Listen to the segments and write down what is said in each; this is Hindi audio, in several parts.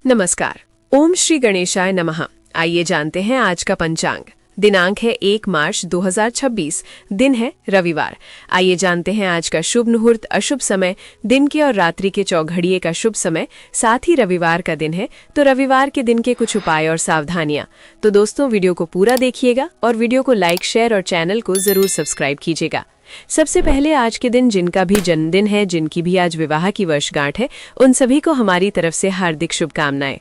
नमस्कार। ओम श्री गणेशाय नमः। आइए जानते हैं आज का पंचांग। दिनांक है 1 मार्च 2026, दिन है रविवार। आइए जानते हैं आज का शुभ मुहूर्त, अशुभ समय, दिन के और रात्रि के चौघड़िए का शुभ समय, साथ ही रविवार का दिन है तो रविवार के दिन के कुछ उपाय और सावधानियां। तो दोस्तों, वीडियो को पूरा देखिएगा और वीडियो को लाइक, शेयर और चैनल को जरूर सब्सक्राइब कीजिएगा। सबसे पहले आज के दिन जिनका भी जन्मदिन है, जिनकी भी आज विवाह की वर्षगांठ है, उन सभी को हमारी तरफ से हार्दिक शुभकामनाएं।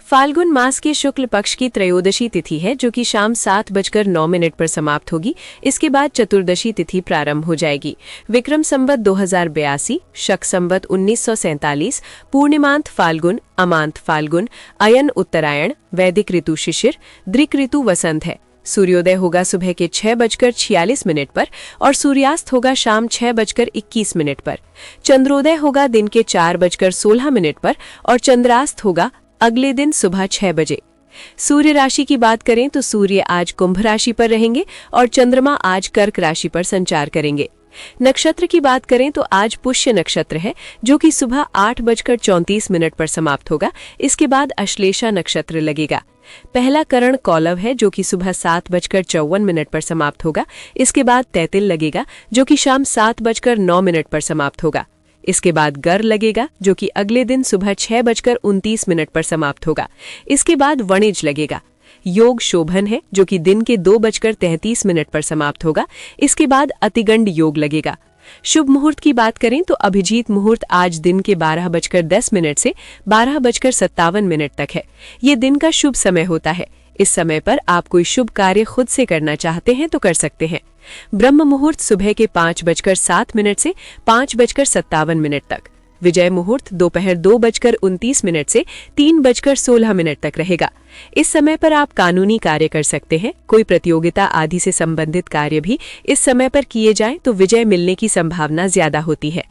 फाल्गुन मास के शुक्ल पक्ष की त्रयोदशी तिथि है, जो कि शाम 7:09 पर समाप्त होगी। इसके बाद चतुर्दशी तिथि प्रारंभ हो जाएगी। विक्रम संवत 2082, शक संवत 1947, पूर्णिमांत फाल्गुन, अमांत फाल्गुन, अयन उत्तरायण, वैदिक ऋतु शिशिर, दृक ऋतु वसंत है। सूर्योदय होगा सुबह के 6:46 पर और सूर्यास्त होगा शाम 6:21 पर। चंद्रोदय होगा दिन के 4:16 पर और चंद्रास्त होगा अगले दिन सुबह 6 बजे। सूर्य राशि की बात करें तो सूर्य आज कुंभ राशि पर रहेंगे और चंद्रमा आज कर्क राशि पर संचार करेंगे। नक्षत्र की बात करें तो आज पुष्य नक्षत्र है, जो कि सुबह 8:34 पर समाप्त होगा। इसके बाद अश्लेषा नक्षत्र लगेगा। पहला करण कौलव है, जो कि सुबह 7:54 पर समाप्त होगा। इसके बाद तैतिल लगेगा, जो कि शाम 7:09 पर समाप्त होगा। इसके बाद गर लगेगा, जो कि अगले दिन सुबह 6:29 पर समाप्त होगा। इसके बाद वणिज लगेगा। योग शोभन है, जो कि दिन के 2:33 पर समाप्त होगा। इसके बाद अतिगंड योग लगेगा। शुभ मुहूर्त की बात करें तो अभिजीत मुहूर्त आज दिन के 12:10 से 12:57 तक है। ये दिन का शुभ समय होता है। इस समय पर आप कोई शुभ कार्य खुद से करना चाहते हैं तो कर सकते हैं। ब्रह्म मुहूर्त सुबह के 5:07 से 5:57 तक। विजय मुहूर्त दोपहर 2:29 से 3:16 तक रहेगा। इस समय पर आप कानूनी कार्य कर सकते हैं। कोई प्रतियोगिता आदि से संबंधित कार्य भी इस समय पर किए जाएं तो विजय मिलने की संभावना ज्यादा होती है।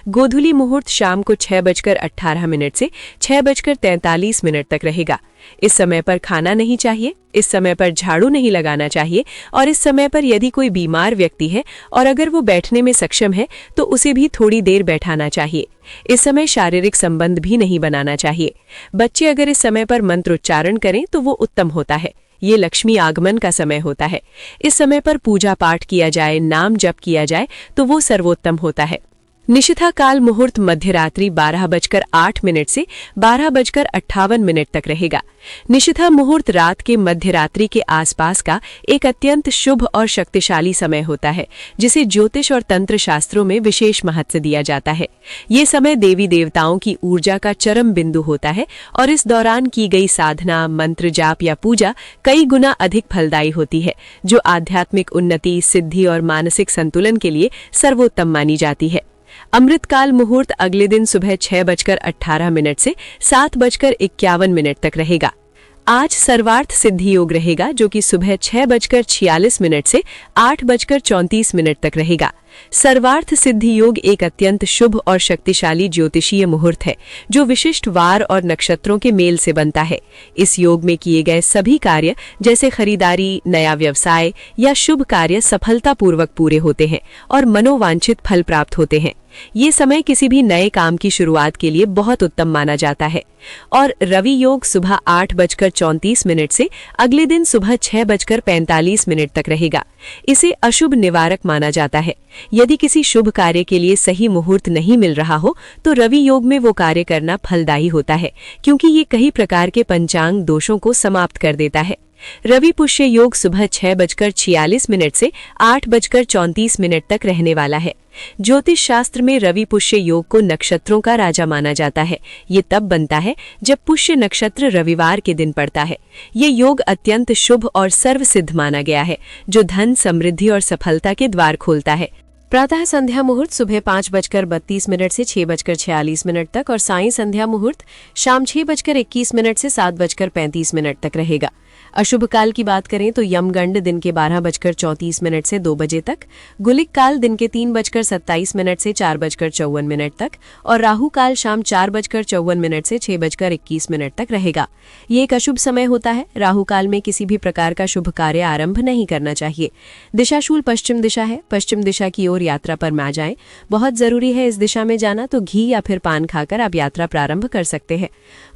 गोधूली मुहूर्त शाम को 6:18 से 6:43 तक रहेगा। इस समय पर खाना नहीं चाहिए, इस समय पर झाड़ू नहीं लगाना चाहिए और इस समय पर यदि कोई बीमार व्यक्ति है और अगर वो बैठने में सक्षम है तो उसे भी थोड़ी देर बैठाना चाहिए। इस समय शारीरिक संबंध भी नहीं बनाना चाहिए। बच्चे अगर इस समय पर मंत्र उच्चारण करें तो वो उत्तम होता है। ये लक्ष्मी आगमन का समय होता है। इस समय पर पूजा पाठ किया जाए, नाम जप किया जाए तो वो सर्वोत्तम होता है। निशिथा काल मुहूर्त मध्यरात्रि 12:08 से 12:58 तक रहेगा। निशिथा मुहूर्त रात के मध्यरात्रि के आसपास का एक अत्यंत शुभ और शक्तिशाली समय होता है, जिसे ज्योतिष और तंत्र शास्त्रों में विशेष महत्व दिया जाता है। ये समय देवी देवताओं की ऊर्जा का चरम बिंदु होता है और इस दौरान की गई साधना, मंत्र जाप या पूजा कई गुना अधिक फलदायी होती है, जो आध्यात्मिक उन्नति, सिद्धि और मानसिक संतुलन के लिए सर्वोत्तम मानी जाती है। अमृतकाल मुहूर्त अगले दिन सुबह 6:18 से 7:51 तक रहेगा। आज सर्वार्थ सिद्धि योग रहेगा, जो कि सुबह 6:46 से 8:34 तक रहेगा। सर्वार्थ सिद्धि योग एक अत्यंत शुभ और शक्तिशाली ज्योतिषीय मुहूर्त है, जो विशिष्ट वार और नक्षत्रों के मेल से बनता है। इस योग में किए गए सभी कार्य जैसे खरीदारी, नया व्यवसाय या शुभ कार्य सफलतापूर्वक पूरे होते हैं और मनोवांछित फल प्राप्त होते हैं। ये समय किसी भी नए काम की शुरुआत के लिए बहुत उत्तम माना जाता है। और रवि योग सुबह 8:34 से अगले दिन सुबह 6:45 तक रहेगा। इसे अशुभ निवारक माना जाता है। यदि किसी शुभ कार्य के लिए सही मुहूर्त नहीं मिल रहा हो तो रवि योग में वो कार्य करना फलदायी होता है, क्योंकि ये कई प्रकार के पंचांग दोषों को समाप्त कर देता है। रवि पुष्य योग सुबह 6:46 से 8:34 तक रहने वाला है। ज्योतिष शास्त्र में रवि पुष्य योग को नक्षत्रों का राजा माना जाता है। ये तब बनता है जब पुष्य नक्षत्र रविवार के दिन पड़ता है। ये योग अत्यंत शुभ और सर्वसिद्ध माना गया है, जो धन, समृद्धि और सफलता के द्वार खोलता है। प्रातः संध्या मुहूर्त सुबह 5:32 से 6:46 तक और सायं संध्या मुहूर्त शाम 6:21 से 7:35 तक रहेगा। अशुभ काल की बात करें तो यमगंड दिन के 12:34 से 2 बजे तक, गुलिक काल दिन के 3:27 से 4:54 तक और राहु काल शाम 4:54 से 6:21 तक रहेगा। ये एक अशुभ समय होता है। राहु काल में किसी भी प्रकार का शुभ कार्य आरंभ नहीं करना चाहिए। दिशाशूल पश्चिम दिशा है। पश्चिम दिशा की ओर यात्रा पर ना जाएं। बहुत जरूरी है इस दिशा में जाना, तो घी या फिर पान खाकर आप यात्रा प्रारंभ कर सकते हैं।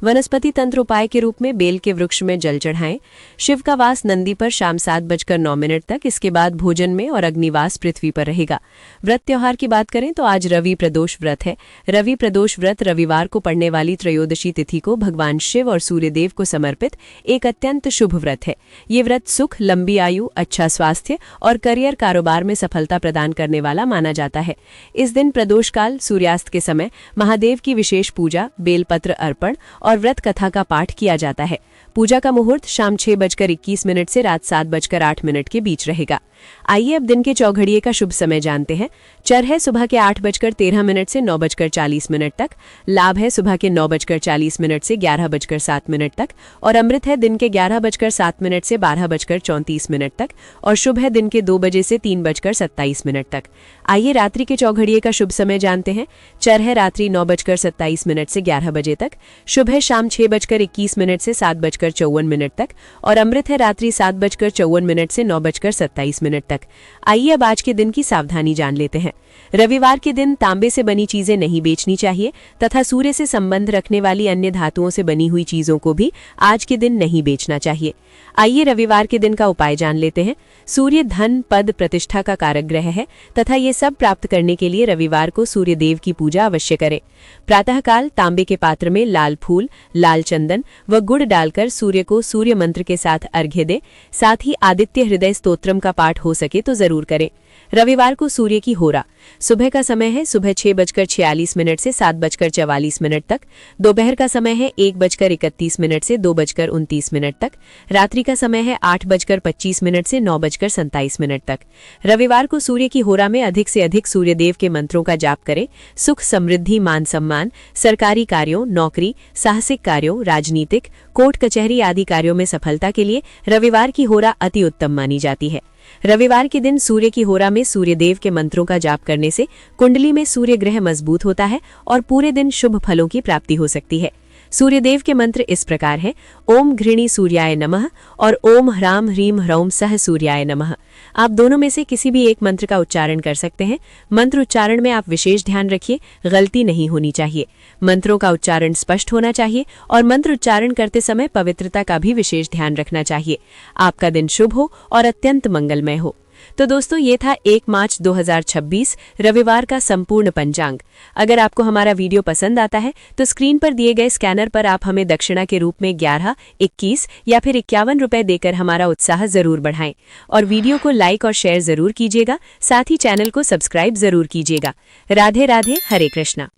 वनस्पति तंत्र उपाय के रूप में बेल के वृक्ष में जल चढ़ाएं। शिव का वास नंदी पर शाम 7:09 तक, इसके बाद भोजन में और अग्निवास पृथ्वी पर रहेगा। व्रत त्योहार की बात करें तो आज रवि प्रदोष व्रत है। रवि प्रदोष व्रत रविवार को पड़ने वाली त्रयोदशी तिथि को भगवान शिव और सूर्यदेव को समर्पित एक अत्यंत शुभ व्रत है। ये व्रत सुख, लंबी आयु, अच्छा स्वास्थ्य और करियर कारोबार में सफलता प्रदान करने वाला माना जाता है। इस दिन प्रदोष काल सूर्यास्त के समय महादेव की विशेष पूजा, बेलपत्र अर्पण और व्रत कथा का पाठ किया जाता है। पूजा का मुहूर्त शाम 6:21 से रात 7:08 के बीच रहेगा। आइए अब दिन के चौघड़िए का शुभ समय जानते हैं। चर है सुबह के 8:13 से 9:40 तक, लाभ है सुबह के 9:40 से 11:07 तक और अमृत है दिन के 11:07 से 12:34 तक और शुभ है दिन के 2 बजे से 3:27 तक। आइए रात्रि के चौघड़िए का शुभ समय जानते हैं। चर है रात्रि 9:27 से 11 बजे तक, शुभ है शाम 6:21 से 7:54 तक और अमृत है रात्रि 7:54 से 9:27 तक। आइए अब आज के दिन की सावधानी जान लेते हैं। रविवार के दिन तांबे से बनी चीजें नहीं बेचनी चाहिए तथा सूर्य से संबंध रखने वाली अन्य धातुओं से बनी हुई चीजों को भी आज के दिन नहीं बेचना चाहिए। आइए रविवार के दिन का उपाय जान लेते हैं। सूर्य धन, पद, प्रतिष्ठा का कारक ग्रह है तथा ये सब प्राप्त करने के लिए रविवार को सूर्य देव की पूजा अवश्य करें। प्रातःकाल तांबे के पात्र में लाल फूल, लाल चंदन व गुड़ डालकर सूर्य को सूर्य मंत्र के साथ अर्घ्य दें। साथ ही आदित्य हृदय स्तोत्रम का पाठ हो सके तो जरूर करें। रविवार को सूर्य की होरा सुबह का समय है सुबह 6:46 से 7:44 तक, दोपहर का समय है 1:31 से 2:29 तक, रात्रि का समय है 8:25 से 9:27 तक। रविवार को सूर्य की होरा में अधिक से अधिक सूर्यदेव के मंत्रों का जाप करें। सुख, समृद्धि, मान सम्मान, सरकारी कार्यों, नौकरी, साहसिक कार्यों, राजनीतिक, कोर्ट कचहरी आदि कार्यों में सफलता के लिए रविवार की होरा अति उत्तम मानी जाती है। रविवार के दिन सूर्य की होरा में सूर्यदेव के मंत्रों का जाप करने से कुंडली में सूर्य ग्रह मजबूत होता है और पूरे दिन शुभ फलों की प्राप्ति हो सकती है। सूर्यदेव के मंत्र इस प्रकार हैं: ओम घृणी सूर्याय नमः और ओम ह्राम ह्रीम ह्रौम सह सूर्याय नमः। आप दोनों में से किसी भी एक मंत्र का उच्चारण कर सकते हैं। मंत्र उच्चारण में आप विशेष ध्यान रखिए, गलती नहीं होनी चाहिए। मंत्रों का उच्चारण स्पष्ट होना चाहिए और मंत्र उच्चारण करते समय पवित्रता का भी विशेष ध्यान रखना चाहिए। आपका दिन शुभ हो और अत्यंत मंगलमय हो। तो दोस्तों, ये था 1 मार्च 2026 रविवार का संपूर्ण पंचांग। अगर आपको हमारा वीडियो पसंद आता है तो स्क्रीन पर दिए गए स्कैनर पर आप हमें दक्षिणा के रूप में 11, 21 या फिर 51 रुपए देकर हमारा उत्साह जरूर बढ़ाएं और वीडियो को लाइक और शेयर जरूर कीजिएगा। साथ ही चैनल को सब्सक्राइब जरूर कीजिएगा। राधे राधे, हरे कृष्णा।